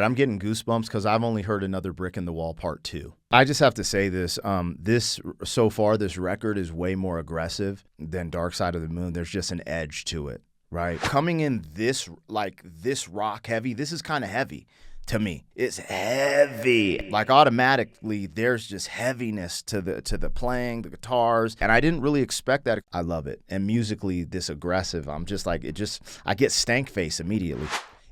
right, I'm getting goosebumps because I've only heard Another Brick in the Wall Part 2. I just have to say this. So far, this record is way more aggressive than Dark Side of the Moon. There's just an edge to it, right? Coming in this rock heavy, this is kind of heavy to me. It's heavy. Like automatically, there's just heaviness to the playing, the guitars, and I didn't really expect that. I love it. And musically, this aggressive, I'm just like, I get stank face immediately.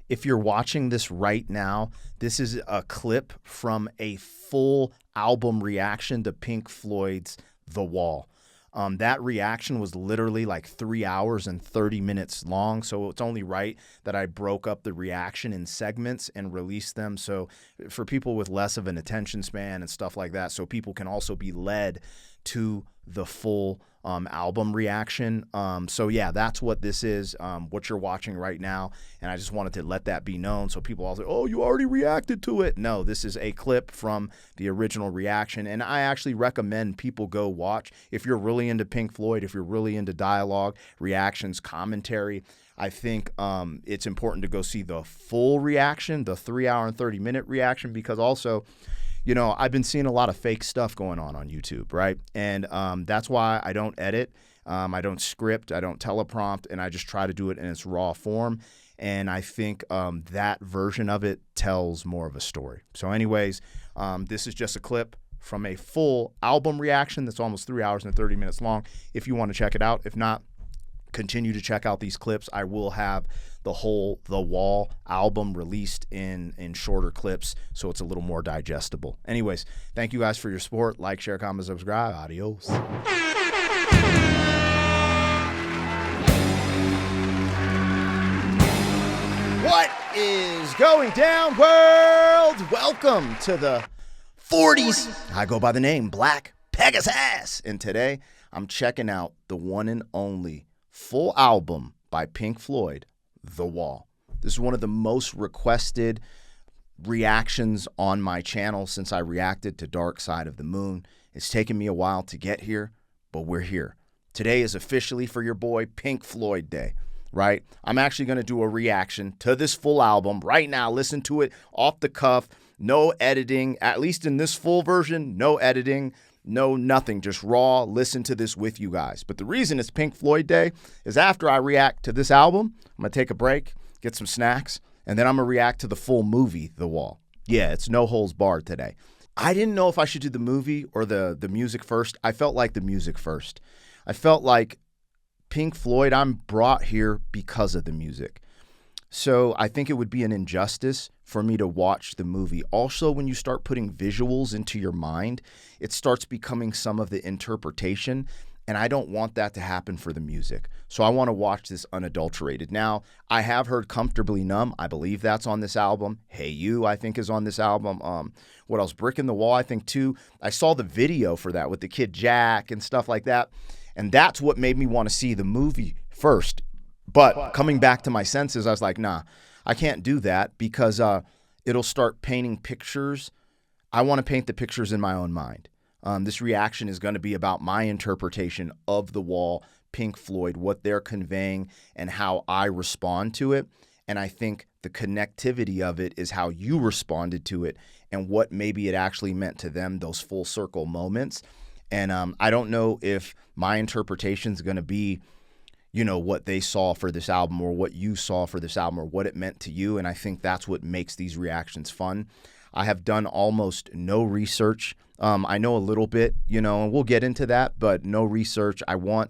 If you're watching this right now, this is a clip from a full album reaction to Pink Floyd's The Wall. That reaction was literally like 3 hours and 30 minutes long, so it's only right that I broke up the reaction in segments and released them so for people with less of an attention span and stuff like that, so people can also be led to the full album reaction. So yeah, that's what this is, what you're watching right now, and I just wanted to let that be known so people all say, oh, you already reacted to it. No, this is a clip from the original reaction, and I actually recommend people go watch. If you're really into Pink Floyd, if you're really into dialogue, reactions, commentary, I think it's important to go see the full reaction, the 3 hour and 30-minute reaction, because also, you know, I've been seeing a lot of fake stuff going on YouTube, right? And that's why I don't edit, I don't script, I don't teleprompt, and I just try to do it in its raw form. And I think that version of it tells more of a story. So anyways, this is just a clip from a full album reaction that's almost 3 hours and 30 minutes long. If you want to check it out. If not, continue to check out these clips. I will have the Wall album released in shorter clips, so it's a little more digestible. Anyways, thank you guys for your support. Like, share, comment, subscribe. Adios. What is going down, world? Welcome to the 40s. I go by the name Black Pegasus, and today I'm checking out the one and only full album by Pink Floyd, The Wall. This is one of the most requested reactions on my channel since I reacted to Dark Side of the Moon. It's taken me a while to get here, but we're here. Today is officially for your boy Pink Floyd Day, right? I'm actually going to do a reaction to this full album right now. Listen to it off the cuff, no editing, at least in this full version, no editing. No, nothing, just raw. Listen to this with you guys. But the reason it's Pink Floyd Day is after I react to this album, I'm going to take a break, get some snacks, and then I'm going to react to the full movie, The Wall. Yeah, it's no holds barred today. I didn't know if I should do the movie or the music first. I felt like the music first. I felt like Pink Floyd, I'm brought here because of the music. So I think it would be an injustice for me to watch the movie. Also, when you start putting visuals into your mind, it starts becoming some of the interpretation, and I don't want that to happen for the music. So I want to watch this unadulterated. Now, I have heard Comfortably Numb. I believe that's on this album. Hey You, I think, is on this album. What else? Brick in the Wall, I think, too. I saw the video for that with the kid Jack and stuff like that, and that's what made me want to see the movie first. But coming back to my senses, I was like, nah, I can't do that because it'll start painting pictures. I want to paint the pictures in my own mind. This reaction is going to be about my interpretation of The Wall, Pink Floyd, what they're conveying, and how I respond to it. And I think the connectivity of it is how you responded to it and what maybe it actually meant to them, those full circle moments. And I don't know if my interpretation is going to be, you know, what they saw for this album or what you saw for this album or what it meant to you. And I think that's what makes these reactions fun. I have done almost no research. I know a little bit, you know, and we'll get into that, but no research.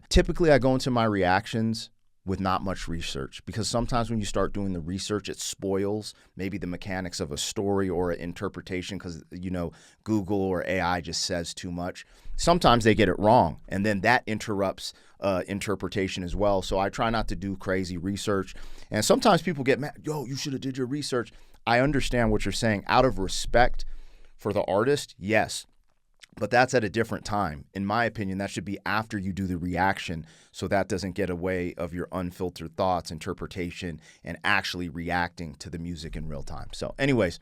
Typically I go into my reactions with not much research because sometimes when you start doing the research, it spoils maybe the mechanics of a story or an interpretation because, you know, Google or AI just says too much. Sometimes they get it wrong, and then that interrupts interpretation as well. So I try not to do crazy research. And sometimes people get mad, yo, you should have did your research. I understand what you're saying. Out of respect for the artist, yes. But that's at a different time. In my opinion, that should be after you do the reaction so that doesn't get away of your unfiltered thoughts, interpretation, and actually reacting to the music in real time. So anyways,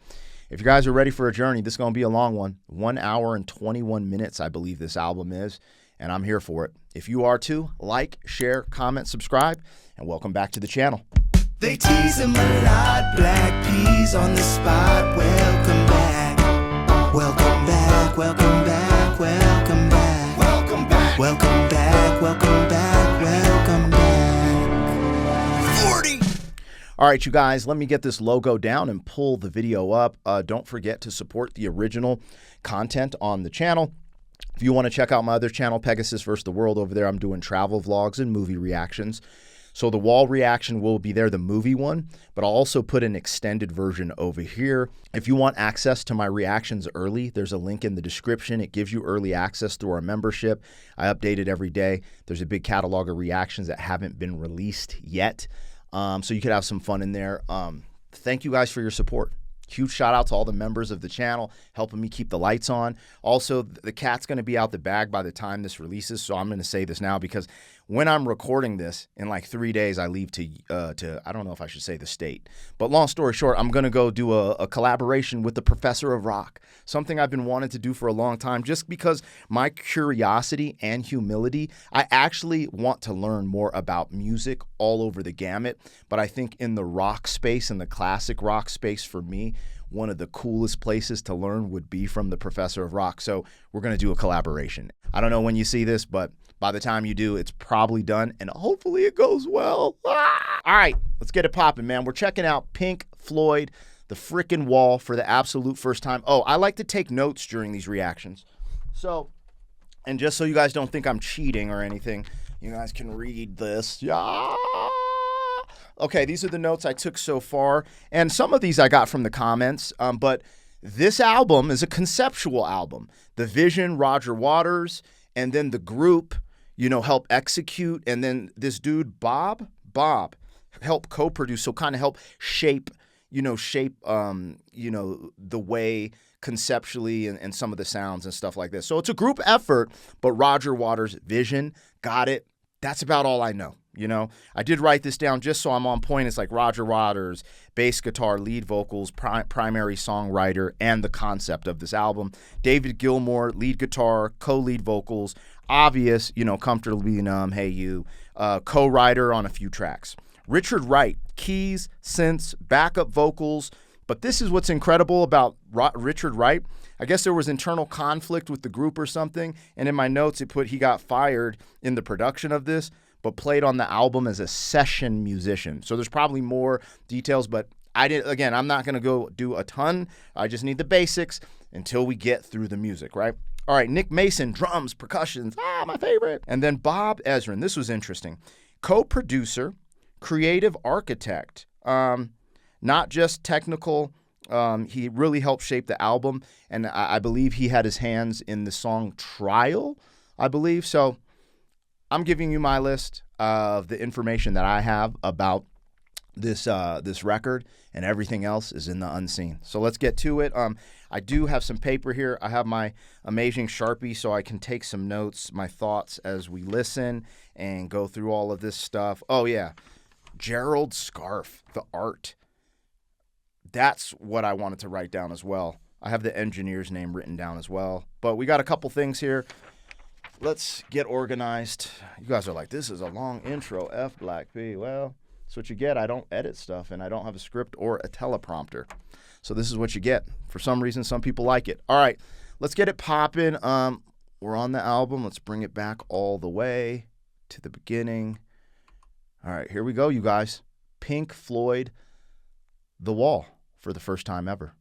if you guys are ready for a journey, this is going to be a long one. 1 hour and 21 minutes, I believe this album is, and I'm here for it. If you are too, like, share, comment, subscribe, and welcome back to the channel. They tease him a lot, black peas on the spot. Welcome back, welcome back, welcome back, welcome back, welcome back, welcome back, welcome back, welcome back. 40! All right, you guys, let me get this logo down and pull the video up. Don't forget to support the original content on the channel. If you want to check out my other channel, Pegasus vs. the World, over there, I'm doing travel vlogs and movie reactions. So the wall reaction will be there, the movie one, but I'll also put an extended version over here. If you want access to my reactions early, there's a link in the description. It gives you early access through our membership. I update it every day. There's a big catalog of reactions that haven't been released yet. So you could have some fun in there. Thank you guys for your support. Huge shout out to all the members of the channel helping me keep the lights on. Also, the cat's going to be out the bag by the time this releases, so I'm going to say this now because when I'm recording this, in like 3 days, I leave to I don't know if I should say the state. But long story short, I'm going to go do a collaboration with the Professor of Rock, something I've been wanting to do for a long time just because my curiosity and humility, I actually want to learn more about music all over the gamut. But I think in the rock space, in the classic rock space for me, one of the coolest places to learn would be from the Professor of Rock. So we're going to do a collaboration. I don't know when you see this, but by the time you do, it's probably done, and hopefully it goes well. Ah! All right, let's get it popping, man. We're checking out Pink Floyd, The Frickin' Wall, for the absolute first time. Oh, I like to take notes during these reactions. So, and just so you guys don't think I'm cheating or anything, you guys can read this. Yeah. Okay, these are the notes I took so far, and some of these I got from the comments, but this album is a conceptual album. The vision, Roger Waters, and then the group, you know, help execute, and then this dude, Bob, help co-produce, so kind of help shape, the way conceptually and some of the sounds and stuff like this. So it's a group effort, but Roger Waters' vision, got it. That's about all I know. You know, I did write this down just so I'm on point. It's like Roger Waters, bass guitar, lead vocals, primary songwriter, and the concept of this album. David Gilmour, lead guitar, co-lead vocals. Obvious, Comfortably Numb, Hey You, co-writer on a few tracks. Richard Wright, keys, synths, backup vocals. But this is what's incredible about Richard Wright. I guess there was internal conflict with the group or something, and in my notes it put he got fired in the production of this, but played on the album as a session musician. So there's probably more details, but I'm not going to go do a ton. I just need the basics until we get through the music, right? All right, Nick Mason, drums, percussions, my favorite. And then Bob Ezrin, this was interesting. Co-producer, creative architect, not just technical. He really helped shape the album, and I believe he had his hands in the song Trial, I believe. So I'm giving you my list of the information that I have about this record, and everything else is in the unseen. So let's get to it. I do have some paper here. I have my amazing Sharpie so I can take some notes, my thoughts as we listen and go through all of this stuff. Oh, yeah. Gerald Scarf, the art. That's what I wanted to write down as well. I have the engineer's name written down as well. But we got a couple things here. Let's get organized. You guys are like, this is a long intro, F Black P. Well, that's what you get. I don't edit stuff, and I don't have a script or a teleprompter. So this is what you get. For some reason, some people like it. All right, let's get it popping. We're on the album. Let's bring it back all the way to the beginning. All right, here we go, you guys. Pink Floyd, The Wall, for the first time ever.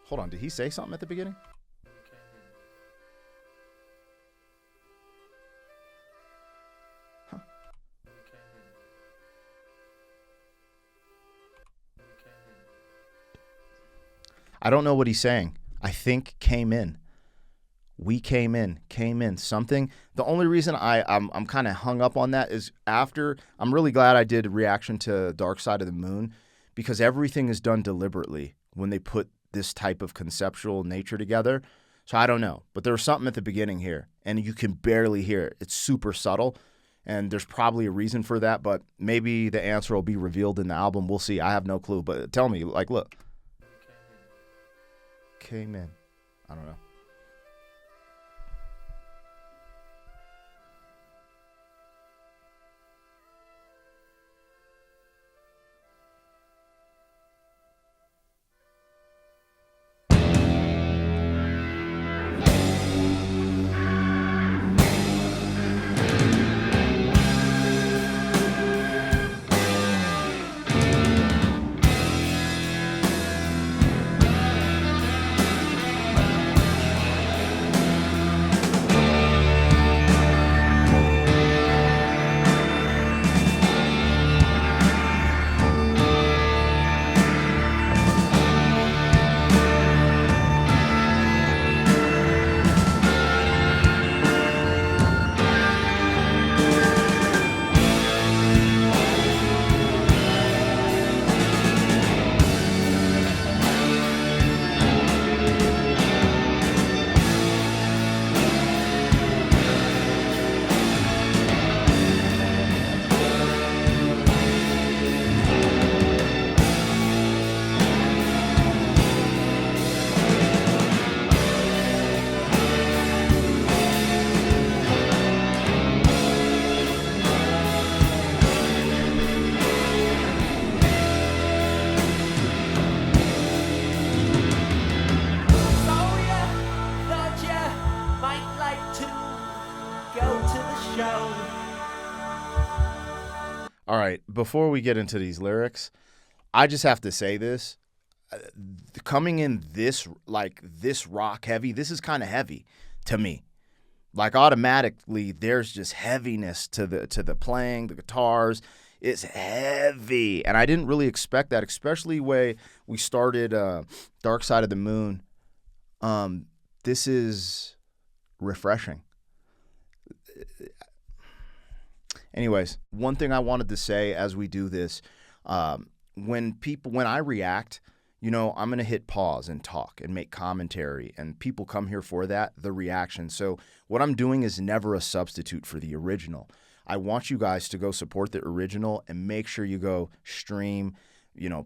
Hold on, did he say something at the beginning? Huh. I don't know what he's saying. I think came in. We came in, something. The only reason I'm kind of hung up on that is after, I'm really glad I did a reaction to Dark Side of the Moon, because everything is done deliberately when they put this type of conceptual nature together. So I don't know, but there was something at the beginning here, and you can barely hear it. It's super subtle, and there's probably a reason for that, but maybe the answer will be revealed in the album. We'll see. I have no clue, but tell me, like, look. Came in. I don't know. All right, before we get into these lyrics, I just have to say this. Coming in this rock heavy, this is kind of heavy to me. Like automatically there's just heaviness to the playing, the guitars. It's heavy. And I didn't really expect that, especially way we started Dark Side of the Moon. This is refreshing. Anyways, one thing I wanted to say as we do this, when I react, I'm going to hit pause and talk and make commentary, and people come here for that, the reaction. So what I'm doing is never a substitute for the original. I want you guys to go support the original and make sure you go stream,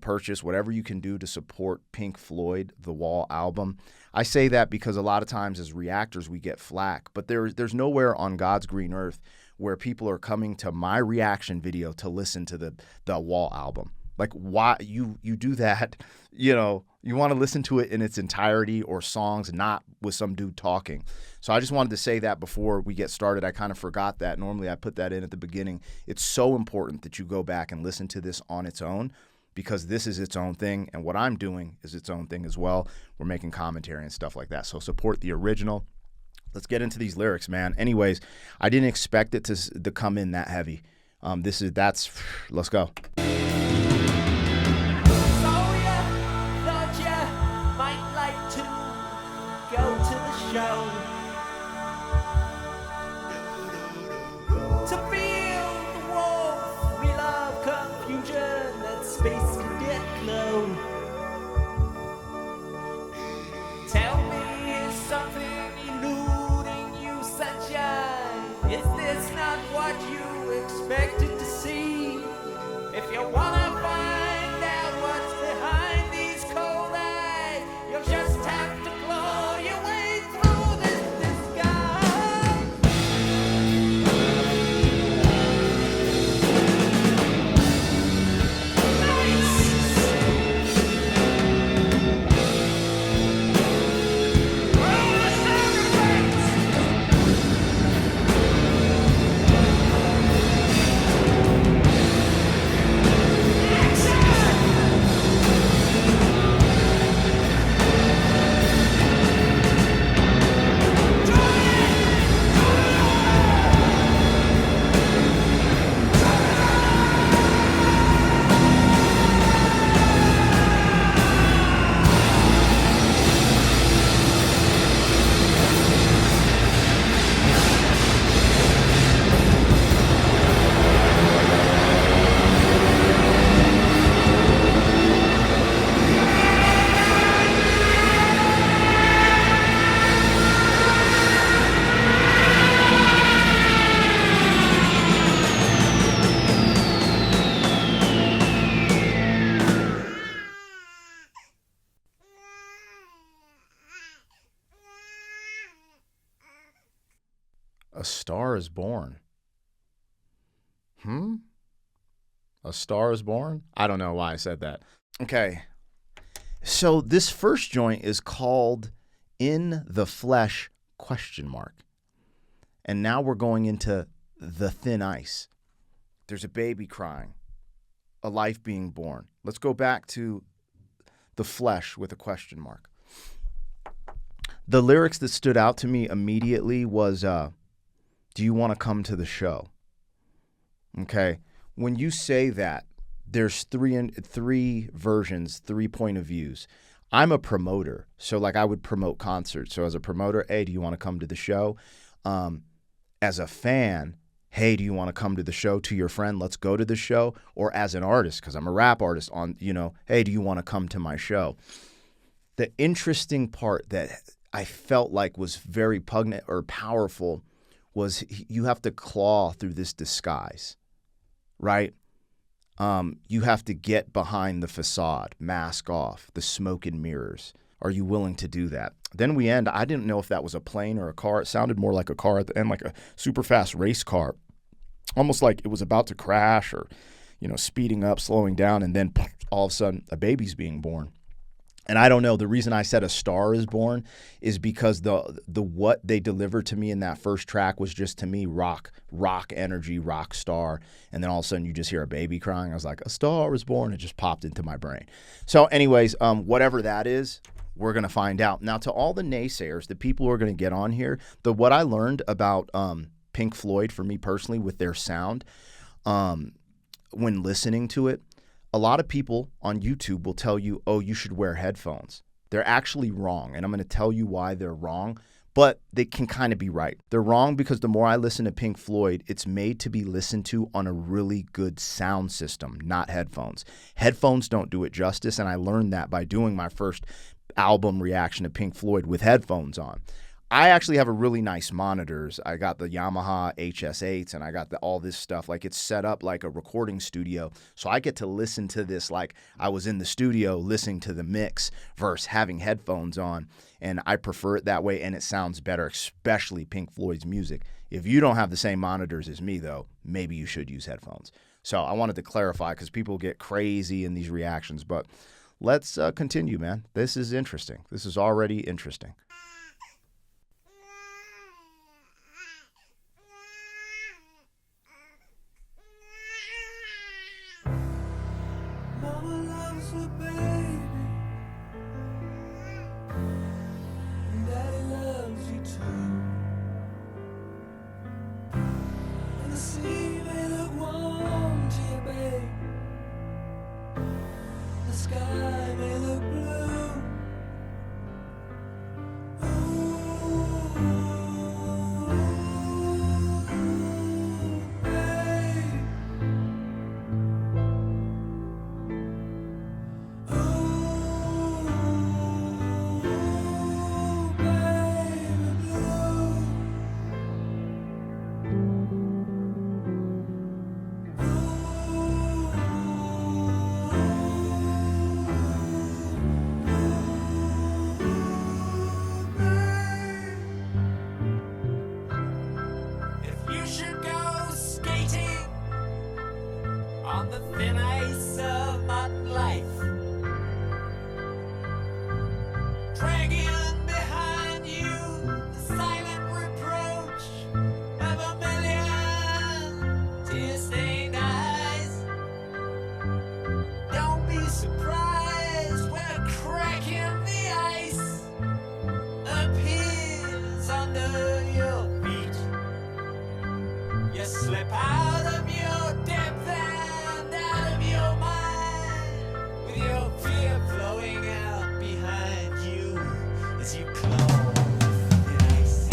purchase whatever you can do to support Pink Floyd, The Wall album. I say that because a lot of times as reactors we get flack, but there's nowhere on God's green earth where people are coming to my reaction video to listen to the Wall album. Like, why you do that? You want to listen to it in its entirety or songs, not with some dude talking. So I just wanted to say that before we get started. I kind of forgot that. Normally I put that in at the beginning. It's so important that you go back and listen to this on its own, because this is its own thing, and what I'm doing is its own thing as well. We're making commentary and stuff like that. So support the original. Let's get into these lyrics, man. Anyways, I didn't expect it to come in that heavy. Let's go. To feel the warmth, we love confusion, that space can get low. Tell me, is something eluding you, sunshine? Is this not what you expected to see? If you wanna find out what's behind these cold eyes, you'll just have to claw your way through this disguise. A Star is Born. A Star is Born? I don't know why I said that. Okay. So this first joint is called In the Flesh, ? And now we're going into the thin ice. There's a baby crying, a life being born. Let's go back to the flesh with a question mark. The lyrics that stood out to me immediately was, do you want to come to the show? Okay. When you say that, there's three versions, 3 point of views. I'm a promoter, so like I would promote concerts. So as a promoter, hey, do you want to come to the show? As a fan, hey, do you want to come to the show? To your friend, let's go to the show. Or as an artist, because I'm a rap artist, hey, do you want to come to my show? The interesting part that I felt like was very poignant or powerful was you have to claw through this disguise, right? You have to get behind the facade, mask off, the smoke and mirrors. Are you willing to do that? Then we end. I didn't know if that was a plane or a car. It sounded more like a car at the end, like a super fast race car, almost like it was about to crash or, speeding up, slowing down, and then all of a sudden a baby's being born. And I don't know, the reason I said A Star Is Born is because the what they delivered to me in that first track was just, to me, rock energy, rock star. And then all of a sudden you just hear a baby crying. I was like, A Star Is Born. It just popped into my brain. So anyways, whatever that is, we're going to find out. Now, to all the naysayers, the people who are going to get on here, what I learned about Pink Floyd, for me personally, with their sound, when listening to it, a lot of people on YouTube will tell you, oh, you should wear headphones. They're actually wrong, and I'm going to tell you why they're wrong, but they can kind of be right. They're wrong because the more I listen to Pink Floyd, it's made to be listened to on a really good sound system, not headphones. Headphones don't do it justice, and I learned that by doing my first album reaction to Pink Floyd with headphones on. I actually have a really nice monitors. I got the Yamaha HS8s, and I got all this stuff. Like, it's set up like a recording studio, so I get to listen to this like I was in the studio listening to the mix versus having headphones on, and I prefer it that way, and it sounds better, especially Pink Floyd's music. If you don't have the same monitors as me, though, maybe you should use headphones. So I wanted to clarify because people get crazy in these reactions, but let's continue, man. This is interesting. This is already interesting. Mama loves her baby, and Daddy loves you too. And the sea may look warm to you, babe. The sky may look blue. On the thin ice of modern life, dragging behind you the silent reproach of a million tear-stained eyes. Don't be surprised when a crack in the ice appears under your feet. You slip out of your depth and out of your mind, with your fear flowing out behind you as you claw the ice.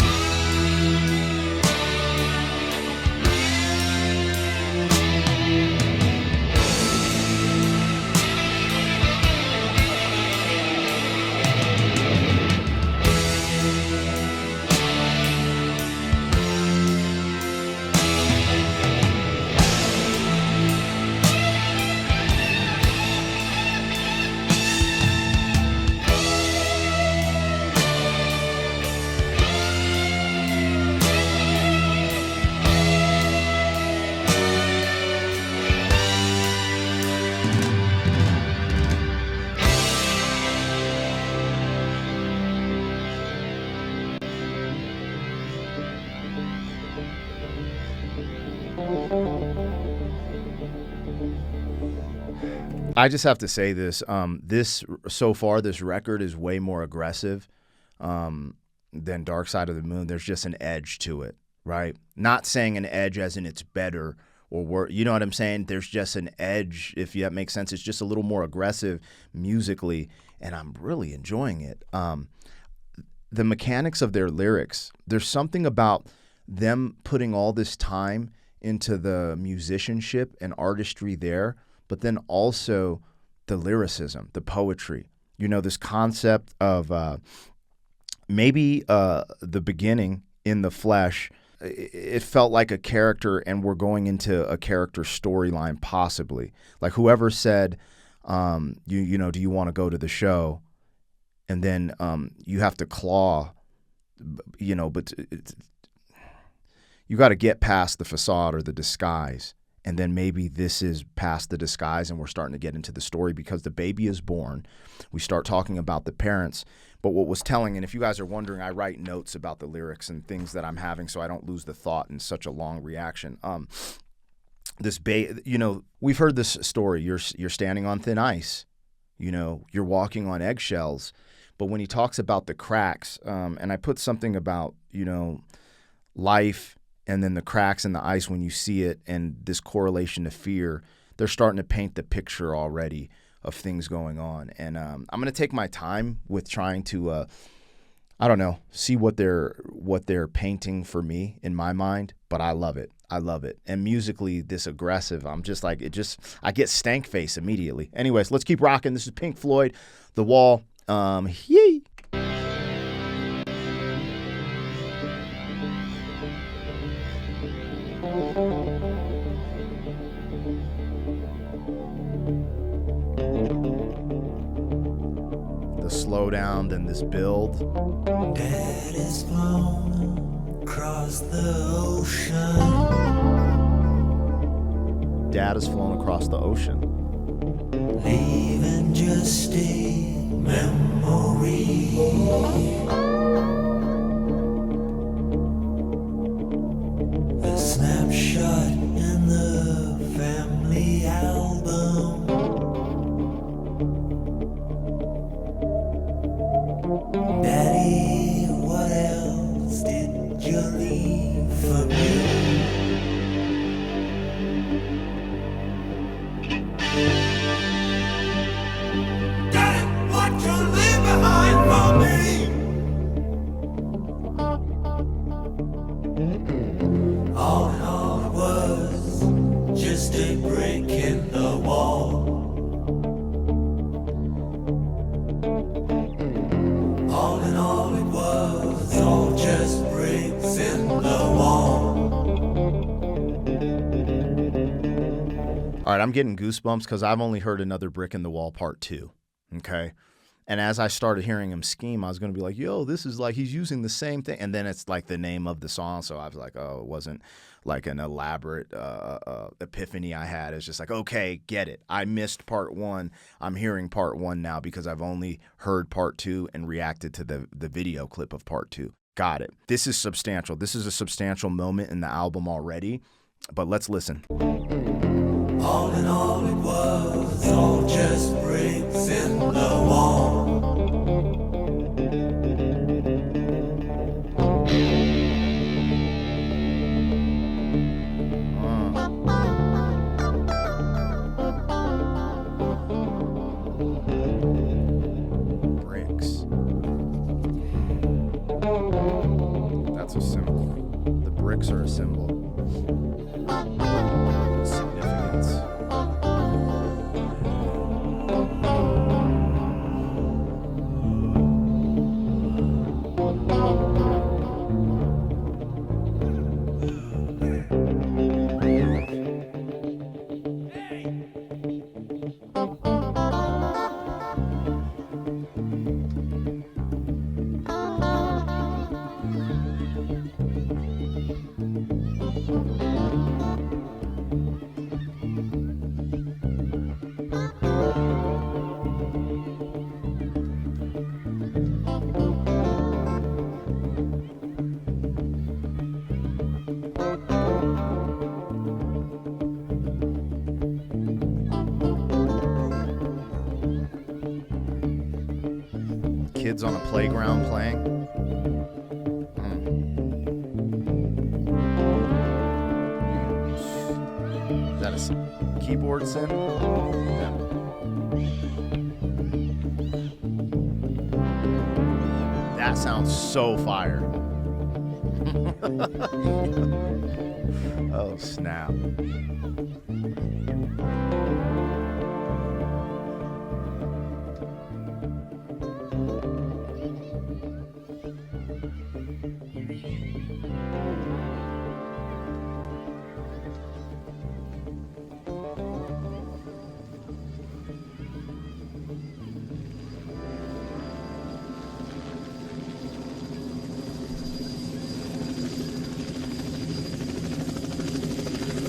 I just have to say this. So far, this record is way more aggressive than Dark Side of the Moon. There's just an edge to it, right? Not saying an edge as in it's better or worse. You know what I'm saying? There's just an edge, if that makes sense. It's just a little more aggressive musically, and I'm really enjoying it. The mechanics of their lyrics, there's something about them putting all this time into the musicianship and artistry there, but then also the lyricism, the poetry. You know, this concept of maybe the beginning in the flesh, it felt like a character, and we're going into a character storyline possibly. Like whoever said, you know, do you want to go to the show? And then you have to claw, you know, but you got to get past the facade or the disguise. And then maybe this is past the disguise and we're starting to get into the story because the baby is born. We start talking about the parents. But what was telling, and if you guys are wondering, I write notes about the lyrics and things that I'm having so I don't lose the thought in such a long reaction. We've heard this story. You're standing on thin ice. You're walking on eggshells. But when he talks about the cracks, and I put something about, life and then the cracks in the ice when you see it and this correlation to fear, they're starting to paint the picture already of things going on. And I'm going to take my time with trying to, see what they're painting for me in my mind. But I love it. I love it. And musically, this aggressive, I'm just like, I get stank face immediately. Anyways, let's keep rocking. This is Pink Floyd, The Wall. Yay. The slowdown, then this build. Dad is flown across the ocean. Dad has flown across the ocean. Leaving just a memory. A snapshot in the family album. Daddy, what else did you leave for me? Daddy, what you leave behind for me? All in all, it was just a break in the wall. All in all, it was all just bricks in the wall. All right, I'm getting goosebumps because I've only heard Another Brick in the Wall Part 2, okay? And as I started hearing him scheme, I was going to be like, yo, this is like he's using the same thing. And then it's like the name of the song, so I was like, oh, it wasn't like an elaborate epiphany I had. It's just like, okay, get it. I missed Part 1. I'm hearing Part 1 now because I've only heard Part 2 and reacted to the video clip of Part 2. Got it. This is substantial. This is a substantial moment in the album already, but let's listen. All in all, it was all just bricks in the wall. Bricks. That's a symbol. The bricks are a symbol. Significance. Kids on a playground playing. Is that a keyboard sim? Yeah. That sounds so fire. Oh, snap.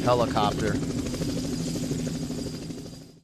Helicopter.